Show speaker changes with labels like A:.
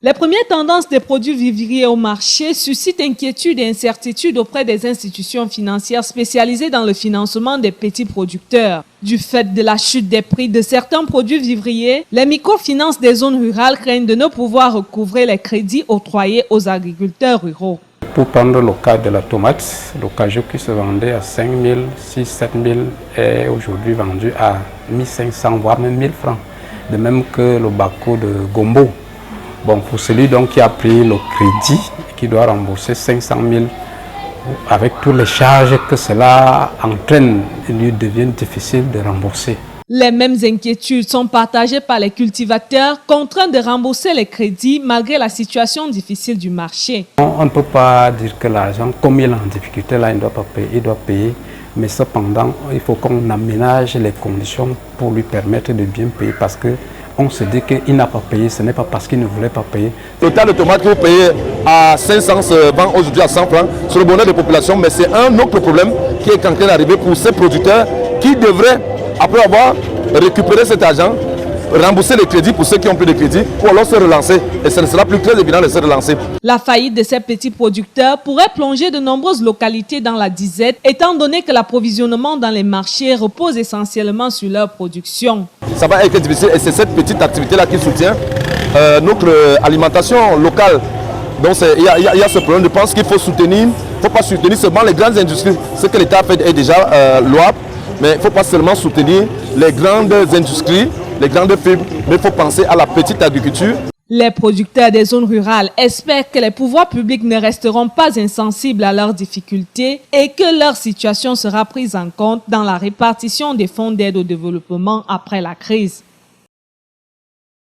A: Les premières tendances des produits vivriers au marché suscitent inquiétude et incertitude auprès des institutions financières spécialisées dans le financement des petits producteurs. Du fait de la chute des prix de certains produits vivriers, les microfinances des zones rurales craignent de ne pouvoir recouvrer les crédits octroyés aux agriculteurs ruraux.
B: Pour prendre le cas de la tomate, le cajou qui se vendait à 5 000, 6 000, 7 000 est aujourd'hui vendu à 1 500 voire même 1 000 francs. De même que le bako de gombo. Bon, pour celui donc qui a pris le crédit, qui doit rembourser 500 000, avec toutes les charges que cela entraîne, il lui devient difficile de rembourser.
A: Les mêmes inquiétudes sont partagées par les cultivateurs contraints de rembourser les crédits malgré la situation difficile du marché.
B: On ne peut pas dire que l'argent, comme il est en difficulté, là, il ne doit pas payer, il doit payer. Mais cependant, il faut qu'on aménage les conditions pour lui permettre de bien payer parce que on se dit qu'il n'a pas payé, ce n'est pas parce qu'il ne voulait pas payer.
C: Le tas de tomates que vous payez à 500 se vend aujourd'hui à 100 francs sur le bonheur des populations, mais c'est un autre problème qui est en train d'arriver pour ces producteurs qui devraient, après avoir récupéré cet argent, rembourser les crédits pour ceux qui ont pris des crédits ou alors se relancer. Et ce ne sera plus très évident de se relancer.
A: La faillite de ces petits producteurs pourrait plonger de nombreuses localités dans la disette, étant donné que l'approvisionnement dans les marchés repose essentiellement sur leur production.
C: Ça va être difficile et c'est cette petite activité-là qui soutient notre alimentation locale. Donc il y a ce problème. Je pense qu'il faut soutenir, il ne faut pas soutenir seulement les grandes industries. Ce que l'État fait est déjà louable, mais il ne faut pas seulement soutenir les grandes industries, les grandes fibres, mais il faut penser à la petite agriculture.
A: Les producteurs des zones rurales espèrent que les pouvoirs publics ne resteront pas insensibles à leurs difficultés et que leur situation sera prise en compte dans la répartition des fonds d'aide au développement après la crise.